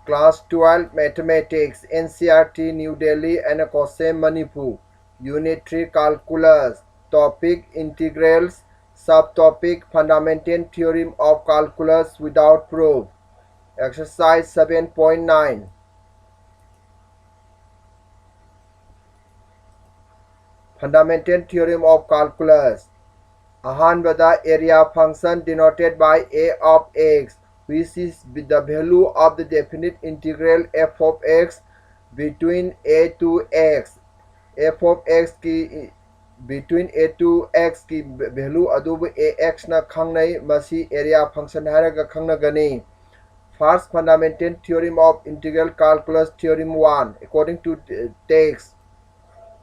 Class 12 Mathematics, NCERT, New Delhi and Kosem, Manipur. Unit 3 Calculus. Topic Integrals. Subtopic Fundamental Theorem of Calculus without proof. Exercise 7.9. Fundamental Theorem of Calculus. Ahanbada area function denoted by a of x, which is the value of the definite integral f of x between a to x. f of x की between a to x की value अदुब ax ना खंगनई मसी area function हारगा खंगनगनी. First fundamental theorem of integral calculus, theorem 1, according to text.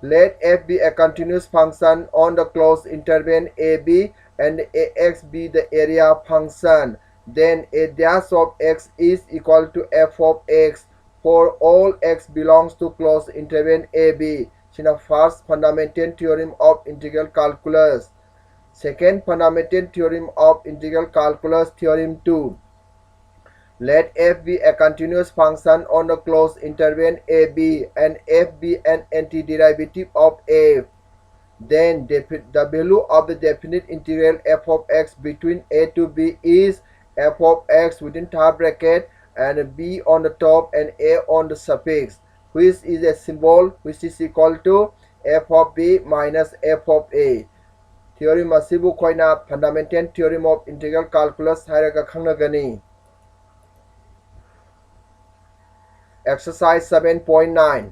Let f be a continuous function on the closed interval ab and ax be the area function. Then a dash of x is equal to f of x for all x belongs to closed interval ab. Sina first fundamental theorem of integral calculus. Second fundamental theorem of integral calculus, theorem 2. Let f be a continuous function on a closed interval ab and f be an antiderivative of f. Then the value of the definite integral f of x between a to b is f of x within top bracket and b on the top and a on the suffix, which is a symbol which is equal to f of b minus f of a. Theorem asibu koina fundamental theorem of integral calculus hairaga khangnagani. Exercise 7.9.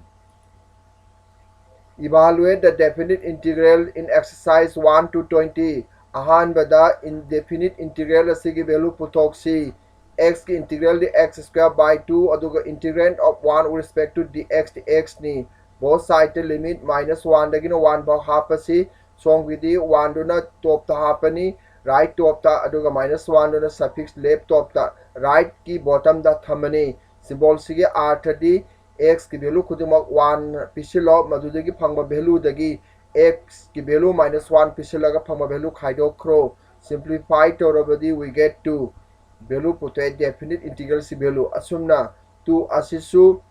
Evaluate the definite integral in exercise 1 to 20. Ahanbada indefinite integral asigi value putoksi. X ki integral the x square by 2 aduga integrand of 1 with respect to dx dx ni. Both side limit minus 1 dagina 1 ba hapasi. Song widi 1 duna top ta hapani. Right top ta aduga minus 1 duna suffix left top ta. Right ki bottom da thamani. Symbol sige r30 x की value खुदमक 1 पिछलो मधुदगी फंगबा value दगी x की value minus 1 पिछलगा फंगबा value खाइदोख्रो. Simplify तोरबदी we get 2 value पुते definite integral si value asumना 2 asisu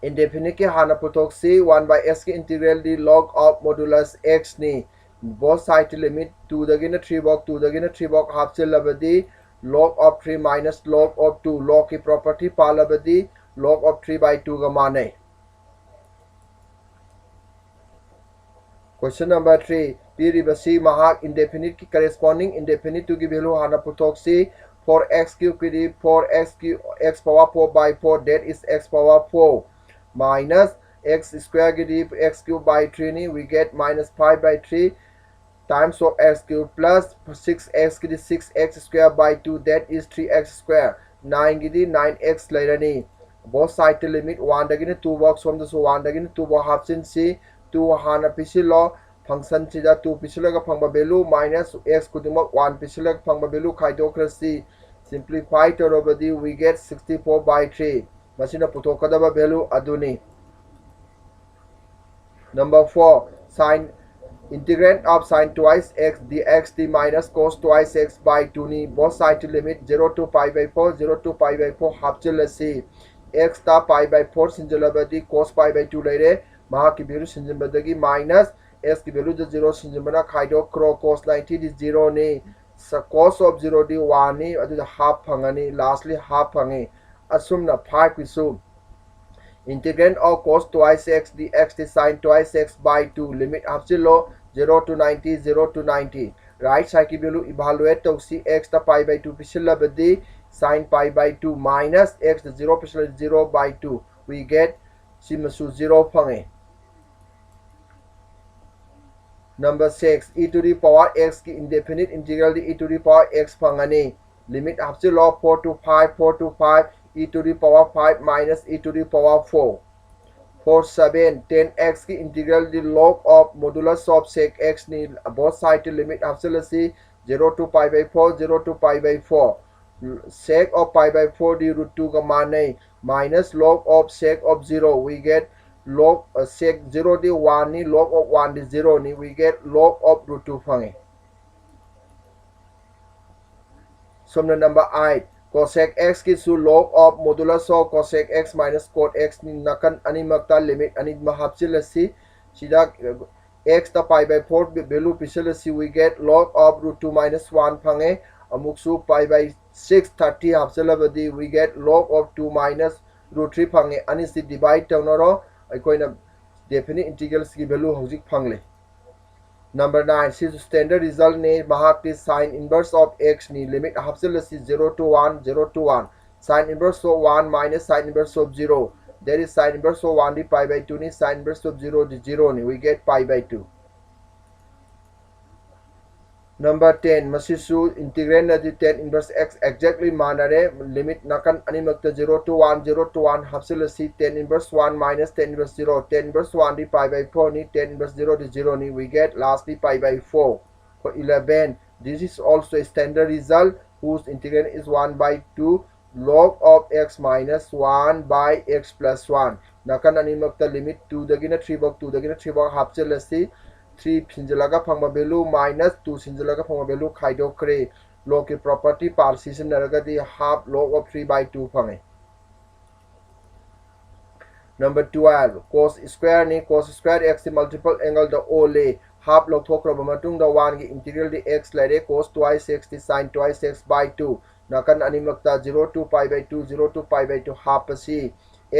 indefinite के हाना पुतोक से 1 by s के integral di log of modulus x ni. Both side limit 2 दगी ना 3 box 2 दगी ना 3 box half से लबदी log of 3 minus log of 2 log की property पालबदी log of 3 by 2 का माने. Question number 3. Piribasi mahak indefinite की corresponding indefinite to की value हाना पुतोक से 4x cube की 4x cube x power 4 by 4 that is x power 4 minus x square की x cube by 3 ni we get minus 5 by 3 times of x cube plus 6x की 6x square by 2 that is 3x square 9 की 9x लेरनी. Both side to limit 1 dagina 2 box from the so 1 dagina 2 box half sin c 2 hana pisilo function sida 2 pisilo ka phangba value minus x kuduma 1 pisilo ka phangba value khaidokra c. Simplify torobadi we get 64 by 3 masina putokadaba value aduni. Number 4. Sin integrand of sin twice x dx d minus cos twice x by 2 ni both side to limit 0 to pi by 4 0 to pi by 4 half chila c. x ta pi by 4 sinjalabadi cos pi by 2 leire maha ki value sinjambadagi minus x ki value the 0 sinjambana khaido cro cos 90 is 0 ni sa cos of 0 di 1 ni adu the half phangani lastly half phangi asumna 5 isu integrand of cos twice x dx the sin twice x by 2 limit up 0 to 90 0 to 90 right side ki value evaluate to see x ta pi by 2 pisilabadi sin pi by 2 minus x the 0 percent 0 by 2 we get simasu 0 phange. Number 6. E to the power x ki indefinite integral e to the power x phangani limit up 4 to 5 4 to 5 e to the power 5 minus e to the power 4. For 7 10x ki integral the log of modulus of sec x ni both side limit up 0 to pi by 4 0 to pi by 4 sec of pi by 4 the root 2 ka mane minus log of sec of 0 we get log sec 0 the 1 ni log of 1 the 0 ni we get log of root 2 phange. Somna number 8 cosec x की सु log of modulus of cosec x minus cot x ni nakan ani makta limit ani mahapsil asi sida x ta pi by 4 value pisal asi we get log of root 2 minus 1 phange amuk su pi by 630 hapsalabadi we get log of 2 minus root 3 phange ani si divide tawnaro aikoina definite integrals ki value hojik phangle. Number 9 is standard result ne mahak is sin inverse of x ni limit hapsil asi 0 to 1 0 to 1 sin inverse of 1 minus sin inverse of 0 there is sin inverse of 1 di pi by 2 ni sin inverse of 0 di 0 ni we get pi by 2. Number 10 masisu integrand na di 10 inverse x exactly manare limit nakan animakta 0 to 1 0 to 1 hapsil asi 10 inverse 1 minus 10 inverse 0 10 inverse 1 di pi by 4 ni 10 inverse 0 di 0 ni we get lastly pi by 4. For 11 this is also a standard result whose integrand is 1 by 2 log of x minus 1 by x plus 1 nakan animakta limit 2 dagina 3 bok 2 dagina 3 bok hapsil asi 3 sinjalaga phangba value minus 2 sinjalaga phangba value khaidokre log ki property par sisinaragadi half log of 3 by 2 phange. Number 12 cos square ni cos square x multiple angle the ole half log thokraba matung da 1 gi integral di x lare cos twice x di sin twice x by 2 nakan animakta 0 to pi by 2 0 to pi by 2 half asi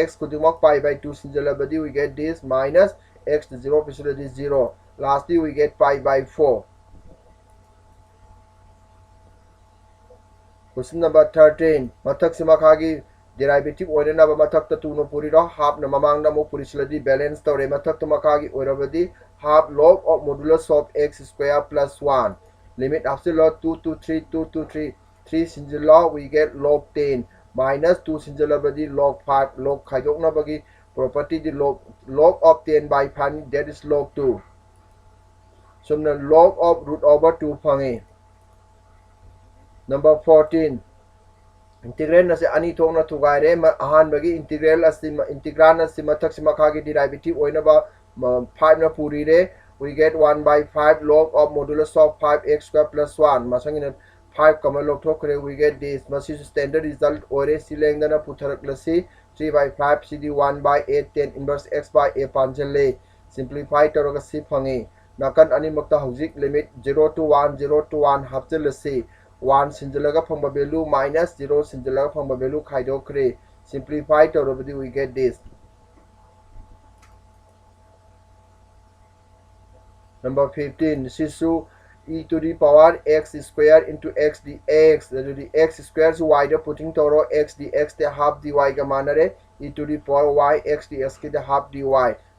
x kudumok pi by 2 sinjalabadi we get this minus x to 0 pisula di 0 lastly we get pi by 4. Question number 13 mathak simakhagi derivative oirana ba mathak ta 2 no puri ro half na mamang na mo puri siladi balance tore mathak ta makhagi oirabadi half log of modulus of x square plus 1 limit after log 2 to 3 2 to 3 3 sinjala we get log 10 minus 2 sinjala badi log 5 log khaidok na bagi property di log of 10 by 5 that is log 2 sumna log of root over 2 phange. Number 14 integral na se ani thong na thugaire ahan bagi integral asi integral na se mathak se makha gi derivative oina ba 5 na puri re we get 1 by 5 log of modulus of 5x square plus 1 masangina 5 kama log thokre we get this masi standard result ore sileng na putharak lasi 3 by 5 cd 1 by 8 10 inverse x by a panjale simplify toroga si phange nakan ani makta hojik limit 0 to 1 0 to 1 hapchal asi 1 sinjalaga phangba value minus 0 sinjalaga phangba value khaidokre simplify torobadi we get this. Number 15 sisu e to the power x square into x dx the x square is wider putting toro x dx the half dy ga manare e to the power y x dx ki the half dy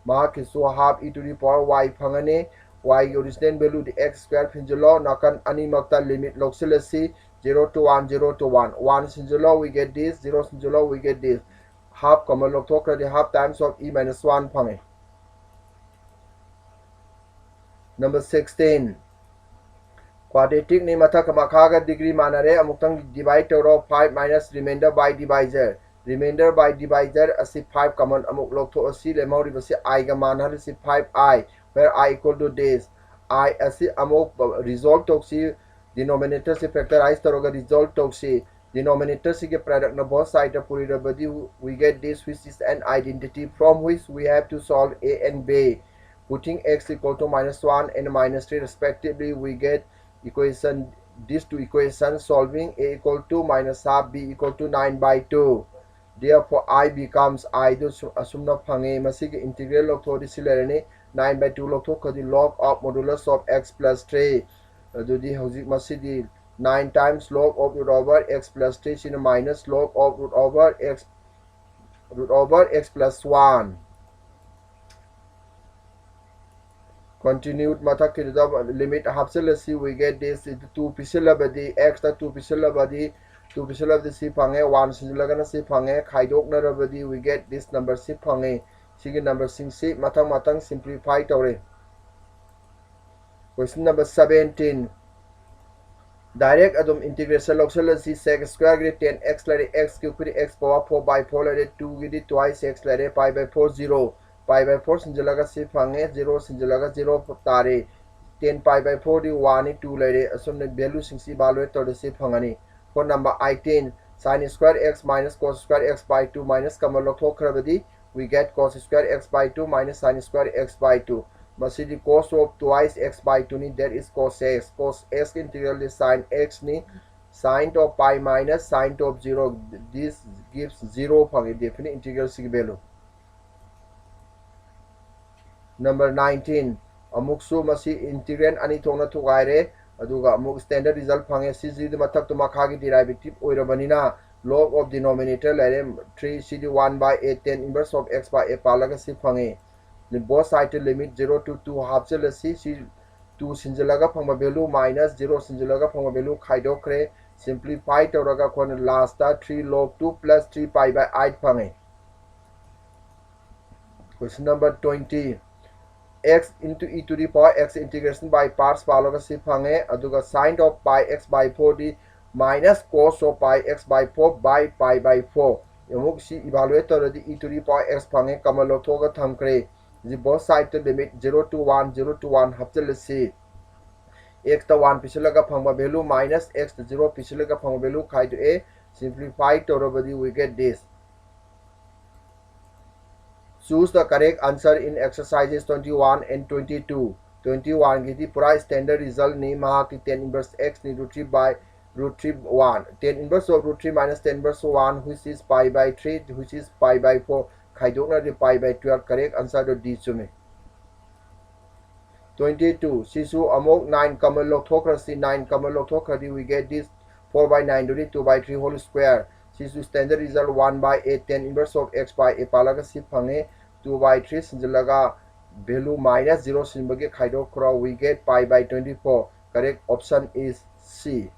ma ki so half e to the power y phangane y original value the x square finjalo nakan ani makta limit loksilasi 0 to 1 0 to 1 1 sinjalo we get this 0 sinjalo we get this half common log thokra the half times of e minus 1 phange. Number 16 quadratic ni mathak makha ga degree manare amuktang divide toro 5 minus remainder by divisor asi 5 common amuk log tho asi lemori basi I ga manhar asi 5i where I equal to this I asi amok resolve toksi denominator se factorize taroga resolve toksi denominator se ke product na both side puri rabadi we get this which is an identity from which we have to solve a and b putting x equal to minus 1 and minus 3 respectively we get equation these two equations solving a equal to minus half b equal to 9 by 2 therefore I becomes I do asumna phange masigi integral log thodi silerani 9 by 2 log thokadi log of modulus of x plus 3 adudi hojik masidi 9 times log of root over x plus 3 sin minus log of root over x plus 1 continued mathak ki limit hapselasi we get this 2 pisilabadi x ta 2 pisilabadi 2 pisilabadi si phange 1 sinjulagana si phange khaidok na rabadi we get this number si phange sigi number sing si matang simplify tore. Question number 17 direct adum integration loksalasi sec square grid 10x lare x cube kuri x power 4 by 4 lare 2 gidi twice x lare pi by 4 0 pi by 4 sinjalaga si phange 0 sinjalaga 0 tare 10 pi by 4 di 1 2 lare asumne value sing si value tore si phangani. For number 18 sin square x minus cos square x by 2 minus common lawthokhrabadi we get cos square x by 2 minus sin square x by 2 masidi cos of twice x by 2 ni that is cos x integral is sin x ni sin of pi minus sin of 0 this gives 0 for a definite integral sig value. Number 19 amuksu masi integrand ani thongna thugaire aduga amuk standard result phange cg di mathak to makha gi derivative oirabanina log of denominator lare 3 cd 1 by a 10 inverse of x by a palaga si phange the both side limit 0 to 2 half jelasi c 2 sinjalaga phangba value minus 0 sinjalaga phangba value khaidokre simplify tawraga kon last 3 log 2 plus 3 pi by 8 phange. Question number 20 x into e to the power x integration by parts paloga si phange aduga sin of pi x by 4 di minus cos of pi x by 4 by pi by 4 yamuk si evaluate already e to the power x phange kamal lothoga thamkre the both side to limit 0 to 1 0 to 1 hapchal si x to 1 pisalaga phangba value minus x to 0 pisalaga phangba value khai to a simplify torobadi we get this. Choose the correct answer in exercises 21 and 22. 21 की पूरा standard result नहीं महा की 10 inverse x नहीं root 3 by root 3 1 10 inverse of root 3 minus 10 inverse of 1 which is pi by 3 which is pi by 4 खाइदोंना the pi by 12 correct answer तो D चुमे. 22 सिसु अमोक 9 common log थोकरसी 9 common log थोकरदी we get this 4 by 9 do 2 by 3 whole square. Since standard result 1 by 8 10 inverse of x by a palaga si phange 2 by 3 sinjalaga value minus 0 sinbage khaido kro we get pi by 24 correct option is C.